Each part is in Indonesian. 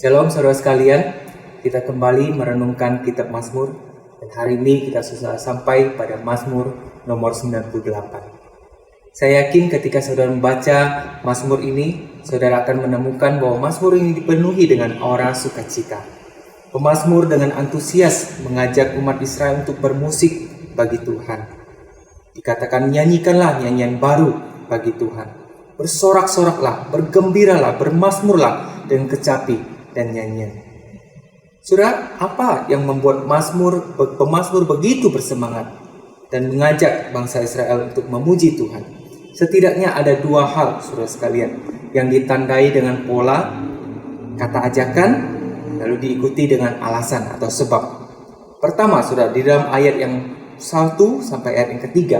Shalom saudara sekalian, kita kembali merenungkan kitab Mazmur dan hari ini kita sudah sampai pada Mazmur nomor 98. Saya yakin ketika saudara membaca Mazmur ini, saudara akan menemukan bahwa Mazmur ini dipenuhi dengan aura sukacita. Pemazmur dengan antusias mengajak umat Israel untuk bermusik bagi Tuhan. Dikatakan nyanyikanlah nyanyian baru bagi Tuhan. Bersorak-soraklah, bergembiralah, bermazmurlah dengan kecapi dan nyanyian. Saudara, apa yang membuat pemazmur begitu bersemangat dan mengajak bangsa Israel untuk memuji Tuhan? Setidaknya ada dua hal, saudara sekalian, yang ditandai dengan pola kata ajakan lalu diikuti dengan alasan atau sebab. Pertama, saudara, di dalam ayat yang 1 sampai ayat yang ketiga,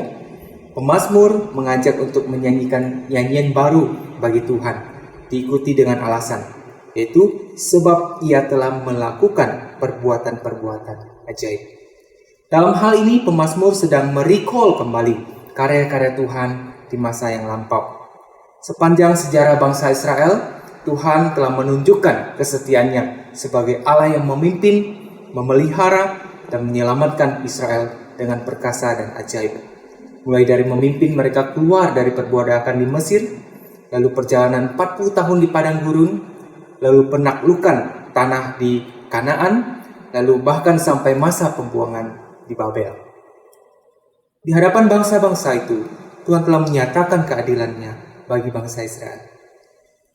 pemazmur mengajak untuk menyanyikan nyanyian baru bagi Tuhan, diikuti dengan alasan, yaitu sebab ia telah melakukan perbuatan-perbuatan ajaib. Dalam hal ini pemazmur sedang merecall kembali karya-karya Tuhan di masa yang lampau. Sepanjang sejarah bangsa Israel, Tuhan telah menunjukkan kesetiaannya sebagai Allah yang memimpin, memelihara, dan menyelamatkan Israel dengan perkasa dan ajaib. Mulai dari memimpin mereka keluar dari perbudakan di Mesir, lalu perjalanan 40 tahun di padang gurun, lalu penaklukan tanah di Kanaan, lalu bahkan sampai masa pembuangan di Babel. Di hadapan bangsa-bangsa itu, Tuhan telah menyatakan keadilannya bagi bangsa Israel.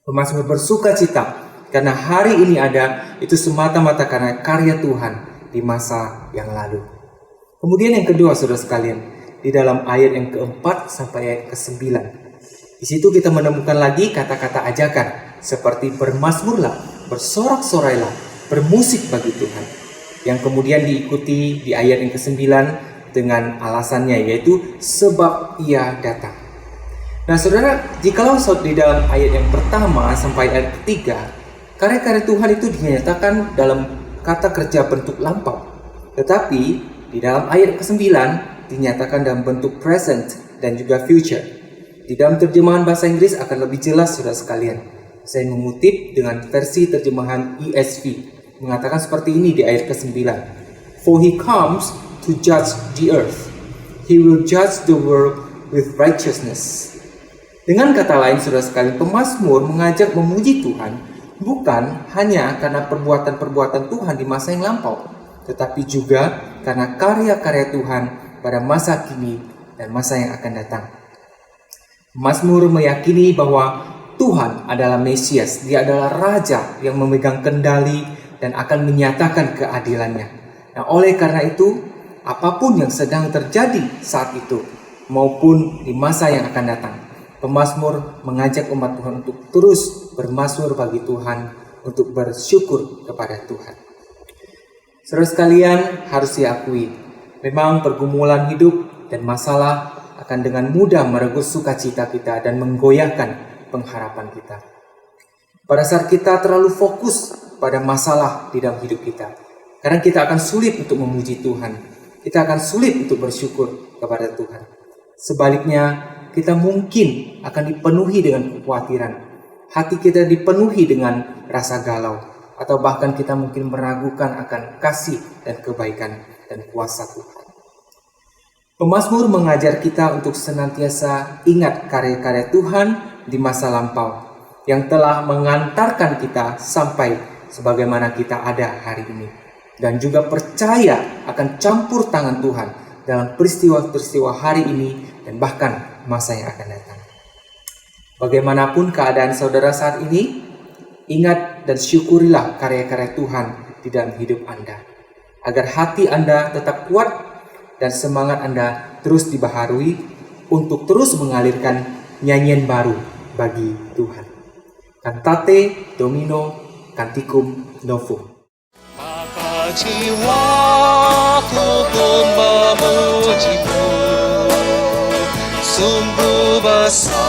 Pemazmur bersuka cita karena hari ini ada itu semata-mata karena karya Tuhan di masa yang lalu. Kemudian yang kedua, saudara sekalian, di dalam ayat yang keempat sampai ayat ke-9. Di situ kita menemukan lagi kata-kata ajakan seperti bermazmurlah, bersorak-sorailah, bermusik bagi Tuhan, yang kemudian diikuti di ayat yang ke-9 dengan alasannya, yaitu sebab ia datang. Nah saudara, jikalau di dalam ayat yang pertama sampai ayat ketiga, karya-karya Tuhan itu dinyatakan dalam kata kerja bentuk lampau, tetapi di dalam ayat ke-9 dinyatakan dalam bentuk present dan juga future. Di dalam terjemahan bahasa Inggris akan lebih jelas, saudara sekalian. Saya mengutip dengan versi terjemahan ESV, mengatakan seperti ini di ayat ke-9. For he comes to judge the earth. He will judge the world with righteousness. Dengan kata lain, saudara sekalian, pemazmur mengajak memuji Tuhan bukan hanya karena perbuatan-perbuatan Tuhan di masa yang lampau, tetapi juga karena karya-karya Tuhan pada masa kini dan masa yang akan datang. Mazmur meyakini bahwa Tuhan adalah Mesias, Dia adalah Raja yang memegang kendali dan akan menyatakan keadilannya. Nah, oleh karena itu, apapun yang sedang terjadi saat itu maupun di masa yang akan datang, pemazmur mengajak umat Tuhan untuk terus bermazmur bagi Tuhan, untuk bersyukur kepada Tuhan. Saudara sekalian, harus diakui, memang pergumulan hidup dan masalah akan dengan mudah meregus sukacita kita dan menggoyahkan pengharapan kita. Pada saat kita terlalu fokus pada masalah di dalam hidup kita, karena kita akan sulit untuk memuji Tuhan, kita akan sulit untuk bersyukur kepada Tuhan. Sebaliknya, kita mungkin akan dipenuhi dengan kekhawatiran, hati kita dipenuhi dengan rasa galau, atau bahkan kita mungkin meragukan akan kasih dan kebaikan dan kuasa Tuhan. Pemazmur mengajar kita untuk senantiasa ingat karya-karya Tuhan di masa lampau yang telah mengantarkan kita sampai sebagaimana kita ada hari ini, dan juga percaya akan campur tangan Tuhan dalam peristiwa-peristiwa hari ini dan bahkan masa yang akan datang. Bagaimanapun keadaan saudara saat ini, ingat dan syukurilah karya-karya Tuhan di dalam hidup Anda, agar hati Anda tetap kuat dan semangat Anda terus dibaharui untuk terus mengalirkan nyanyian baru bagi Tuhan. Cantate Domino Canticum Novum. Maka jiwaku pun memuji-Mu, sungguh besar